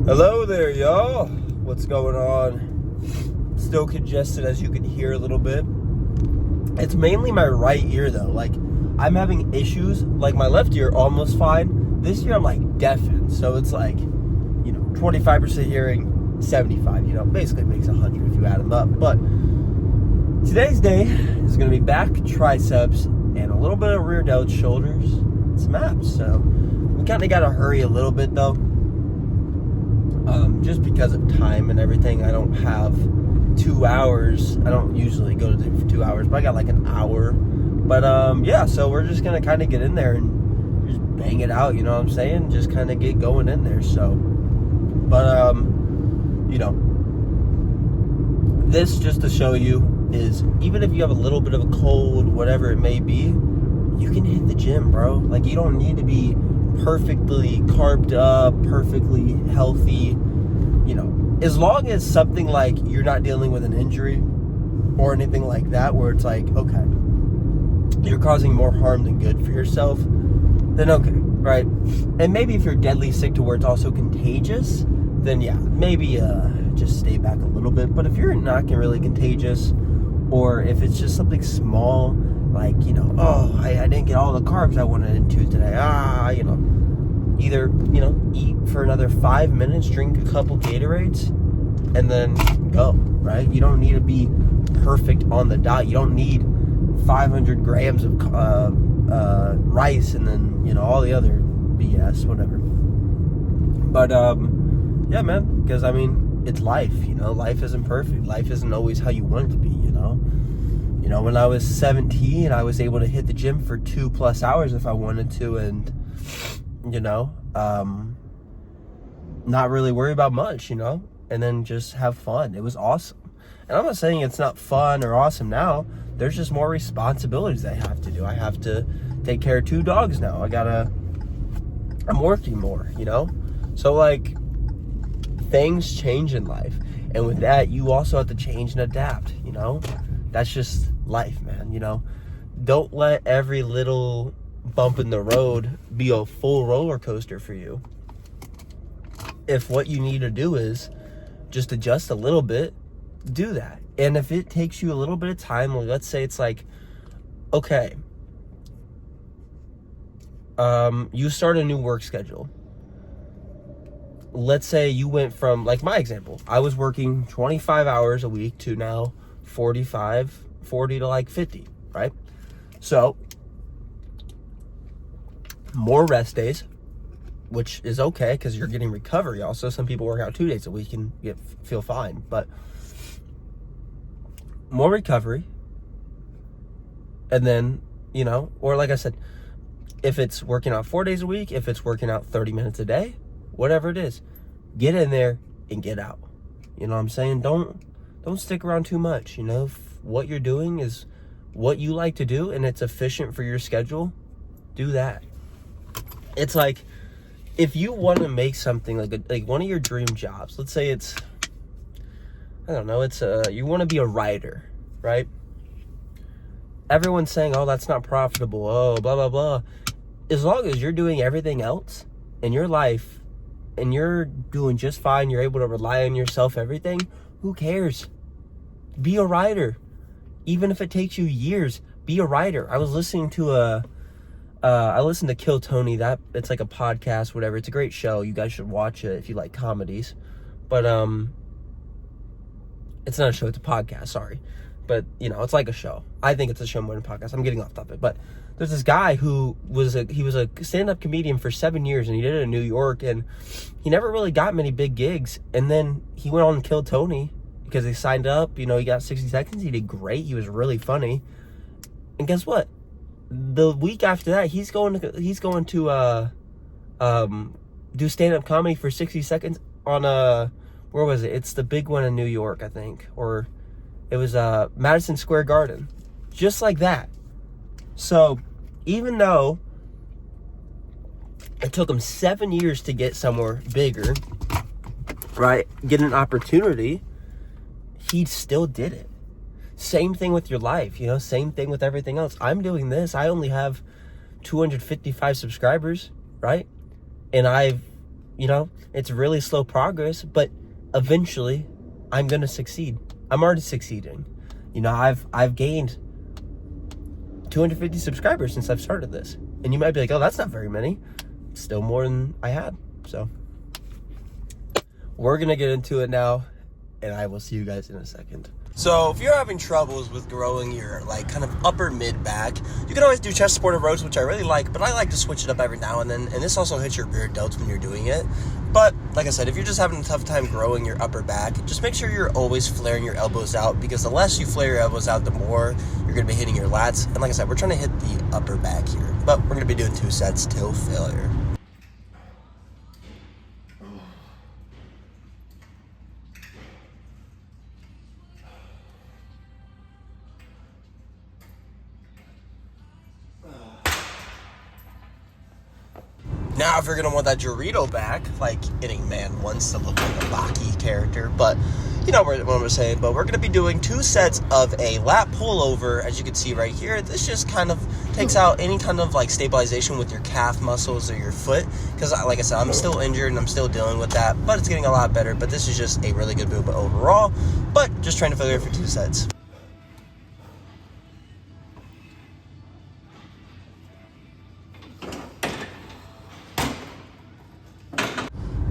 Hello there, y'all. What's going on? Still congested, as you can hear a little bit. It's mainly my right ear, though. Like, I'm having issues. Like, my left ear almost fine. This ear, I'm like deafened. So it's like, 25% hearing, 75. Basically makes 100 if you add them up. But today's day is going to be back, triceps, and a little bit of rear delt, shoulders, and some abs. So we kind of got to hurry a little bit, though. Just because of time and everything. I don't have 2 hours. I don't usually go to the gym for 2 hours, but I got like an hour. But yeah, so we're just gonna kind of get in there and just bang it out, you know what I'm saying? Just kind of get going in there. So, but this, just to show you, is even if you have a little bit of a cold, whatever it may be, you can hit the gym, bro. Like, you don't need to be perfectly carved up, perfectly healthy, as long as something like you're not dealing with an injury or anything like that, where it's like, okay, you're causing more harm than good for yourself, then okay, right? And maybe if you're deadly sick to where it's also contagious, then yeah, maybe just stay back a little bit. But if you're not really contagious, or if it's just something small, like, I didn't get all the carbs I wanted to today, either, eat for another 5 minutes, drink a couple Gatorades, and then go, right? You don't need to be perfect on the diet. You don't need 500 grams of rice and then, all the other BS, whatever. But, yeah, man, because, it's life, life isn't perfect. Life isn't always how you want it to be, when I was 17, I was able to hit the gym for 2+ hours if I wanted to, and not really worry about much, and then just have fun. It was awesome. And I'm not saying it's not fun or awesome now. There's just more responsibilities I have to do. I have to take care of 2 dogs now. I'm working more, So, like, things change in life. And with that, you also have to change and adapt, That's just life, man, Don't let every little bump in the road be a full roller coaster for you. If what you need to do is just adjust a little bit, do that. And if it takes you a little bit of time, like, let's say it's like, okay, you start a new work schedule. Let's say you went from, like my example, I was working 25 hours a week to now 40 to like 50, right? So, more rest days, which is okay because you're getting recovery. Also, some people work out 2 days a week and feel fine, but more recovery. And then, or like I said, if it's working out 4 days a week, if it's working out 30 minutes a day, whatever it is, get in there and get out. You know what I'm saying? Don't stick around too much. If what you're doing is what you like to do and it's efficient for your schedule, do that. It's like, if you want to make something like one of your dream jobs, let's say it's, I don't know, it's you want to be a writer, right? Everyone's saying, oh, that's not profitable, oh, blah, blah, blah. As long as you're doing everything else in your life and you're doing just fine, you're able to rely on yourself, everything, who cares? Be a writer. Even if it takes you years, be a writer. I was listening to I listened to Kill Tony. That it's like a podcast, whatever. It's a great show. You guys should watch it if you like comedies. But it's not a show. It's a podcast. Sorry, but it's like a show. I think it's a show more than a podcast. I'm getting off topic, but there's this guy who was a stand-up comedian for 7 years, and he did it in New York, and he never really got many big gigs. And then he went on and Kill Tony because he signed up. He got 60 seconds. He did great. He was really funny. And guess what? The week after that, he's going to do stand-up comedy for 60 seconds on where was it? It's the big one in New York, I think, or it was Madison Square Garden, just like that. So even though it took him 7 years to get somewhere bigger, right, get an opportunity, he still did it. Same thing with your life, same thing with everything else. I'm doing this. I only have 255 subscribers, right? And I've You know, it's really slow progress, but eventually I'm going to succeed. I'm already succeeding. You know, I've gained 250 subscribers since I've started this. And you might be like, oh, that's not very many. Still more than I had. So we're going to get into it now, and I will see you guys in a second. So if you're having troubles with growing your like kind of upper mid back, you can always do chest supported rows, which I really like, but I like to switch it up every now and then, and this also hits your rear delts when you're doing it. But like I said, if you're just having a tough time growing your upper back, just make sure you're always flaring your elbows out, because the less you flare your elbows out, the more you're going to be hitting your lats. And like I said, we're trying to hit the upper back here, but we're going to be doing 2 sets till failure. Now, if you're going to want that Dorito back, like hitting man wants to look like a Baki character, but you know what I'm saying. But we're going to be doing 2 sets of a lat pullover, as you can see right here. This just kind of takes out any kind of like stabilization with your calf muscles or your foot, because like I said, I'm still injured and I'm still dealing with that, but it's getting a lot better. But this is just a really good movement overall, but just trying to failure for 2 sets.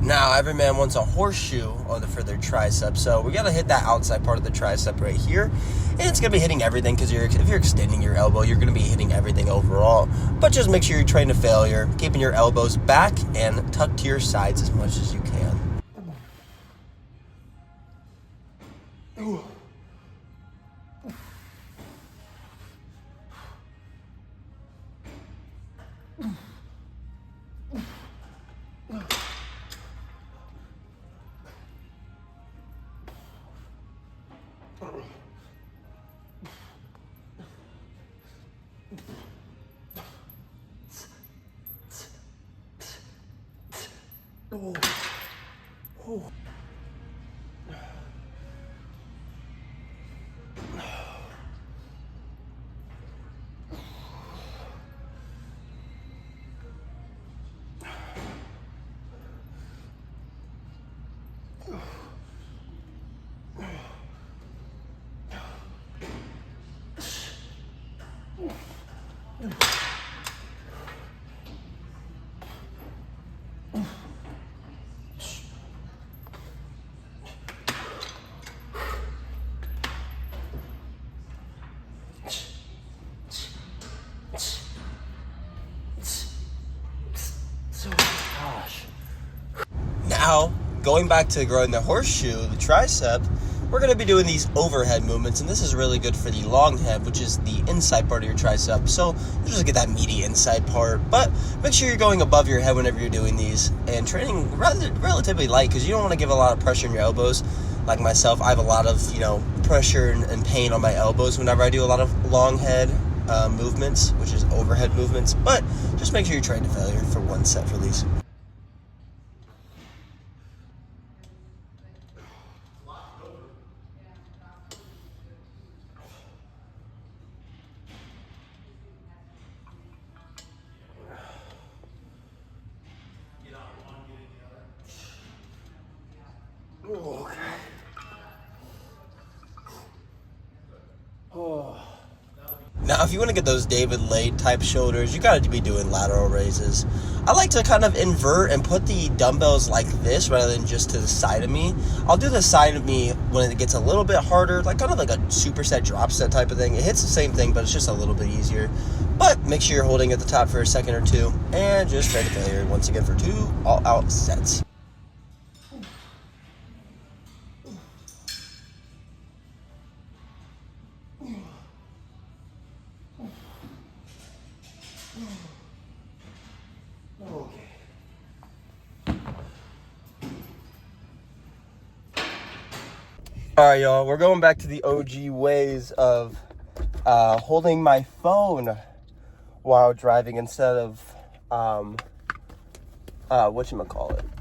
Now, every man wants a horseshoe for their tricep, so we got to hit that outside part of the tricep right here, and it's going to be hitting everything, because if you're extending your elbow, you're going to be hitting everything overall. But just make sure you're trained to failure, keeping your elbows back and tucked to your sides as much as you can. Now, going back to growing the horseshoe, the tricep, we're going to be doing these overhead movements, and this is really good for the long head, which is the inside part of your tricep. So you just get that meaty inside part, but make sure you're going above your head whenever you're doing these, and training relatively light, because you don't want to give a lot of pressure in your elbows. Like myself, I have a lot of, you know, pressure and pain on my elbows whenever I do a lot of long head movements, which is overhead movements. But just make sure you're trained to failure for 1 set for these. Okay. Now, if you want to get those David Late type shoulders, you got to be doing lateral raises. I like to kind of invert and put the dumbbells like this rather than just to the side of me. I'll do the side of me when it gets a little bit harder, like kind of like a superset drop set type of thing. It hits the same thing, but it's just a little bit easier. But make sure you're holding at the top for a second or two, and just try to failure once again for 2 all-out sets. Alright, y'all, we're going back to the OG ways of holding my phone while driving instead of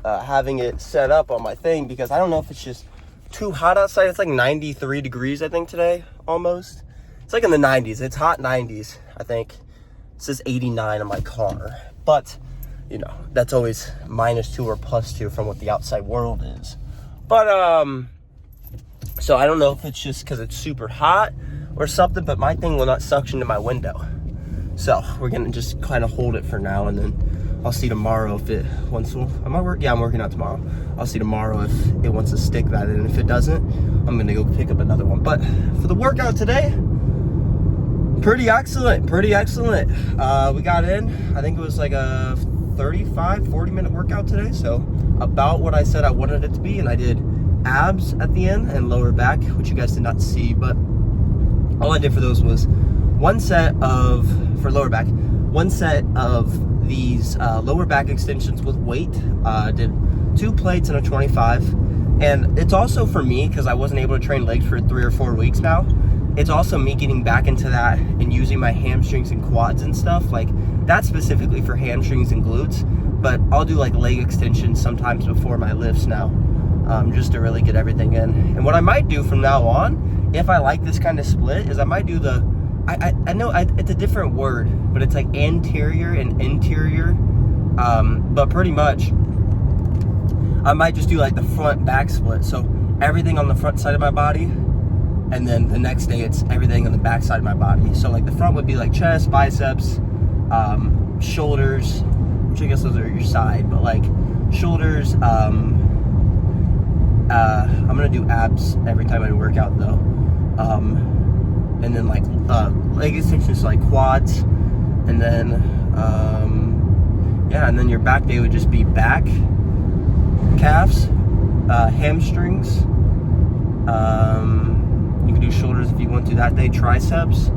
having it set up on my thing, because I don't know if it's just too hot outside. It's like 93 degrees, I think, today, almost. It's like in the 90s. It's hot 90s, I think. It says 89 on my car. But you know, that's always -2 or +2 from what the outside world is. But, so I don't know if it's just because it's super hot or something, but my thing will not suction to my window. So we're gonna just kind of hold it for now, and then I'll see tomorrow if it wants to. Am I working? Yeah, I'm working out tomorrow. I'll see tomorrow if it wants to stick that in. If it doesn't, I'm gonna go pick up another one. But for the workout today, pretty excellent, pretty excellent. We got in, I think it was like a 40 minute workout today. So about what I said I wanted it to be, and I did abs at the end and lower back, which you guys did not see, but all I did for those was for lower back, one set of these lower back extensions with weight. Did 2 plates and a 25. And it's also for me, because I wasn't able to train legs for 3 or 4 weeks now, it's also me getting back into that and using my hamstrings and quads and stuff. Like, that's specifically for hamstrings and glutes, but I'll do like leg extensions sometimes before my lifts now, just to really get everything in. And what I might do from now on, if I like this kind of split, is I might do the, I know it's a different word, but it's like anterior and interior, but pretty much I might just do like the front back split. So everything on the front side of my body, and then the next day it's everything on the back side of my body. So like the front would be like chest, biceps, shoulders, which I guess those are your side, but like shoulders. I'm gonna do abs every time I work out though. And then like leg extensions, like quads, and then yeah, and then your back day would just be back, calves, hamstrings. You can do shoulders if you want to that day, triceps.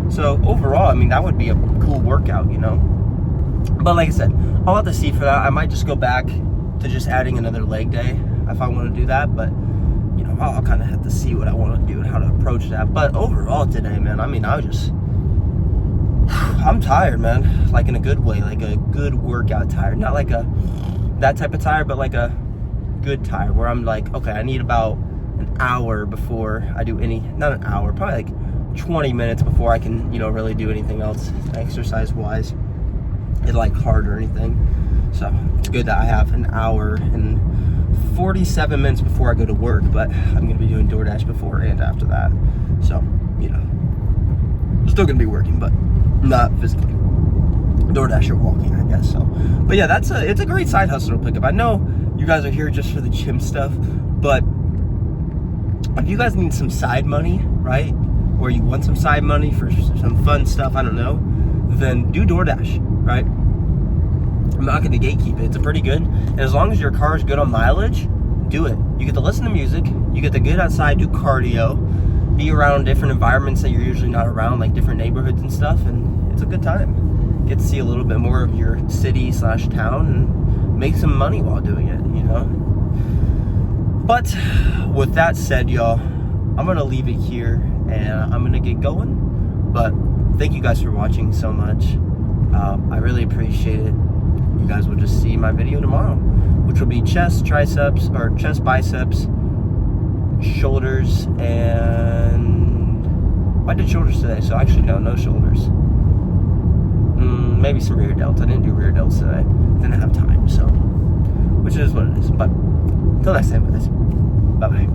So overall, I mean, that would be a cool workout, you know. But like I said, I'll have to see for that. I might just go back to just adding another leg day if I want to do that, but you know, I'll kind of have to see what I want to do and how to approach that. But overall today, man, I mean, I'm tired, man, like in a good way, like a good workout tired, not like that type of tired, but like a good tired where I'm like, okay, I need about an hour before I do not an hour, probably like 20 minutes before I can, you know, really do anything else exercise wise, and like hard or anything. So it's good that I have an hour and 47 minutes before I go to work, but I'm gonna be doing DoorDash before and after that. So, you know, still gonna be working, but not physically. DoorDash or walking, I guess. So, but yeah, it's a great side hustle to pick up. I know you guys are here just for the gym stuff, but if you guys need some side money, right, or you want some side money for some fun stuff, I don't know, then do DoorDash, right? I'm not gonna gatekeep it. It's pretty good, and as long as your car is good on mileage, do it. You get to listen to music, you get to get outside, do cardio, be around different environments that you're usually not around, like different neighborhoods and stuff, and it's a good time. Get to see a little bit more of your city/town and make some money while doing it, you know. But with that said, y'all, I'm gonna leave it here and I'm gonna get going. But thank you guys for watching so much. I really appreciate it. You guys will just see my video tomorrow, which will be chest, triceps, or chest, biceps, shoulders, and I did shoulders today, so actually no shoulders. Maybe some rear delts. I didn't do rear delts today. Didn't have time, so which is what it is. But till next time, guys. Bye bye.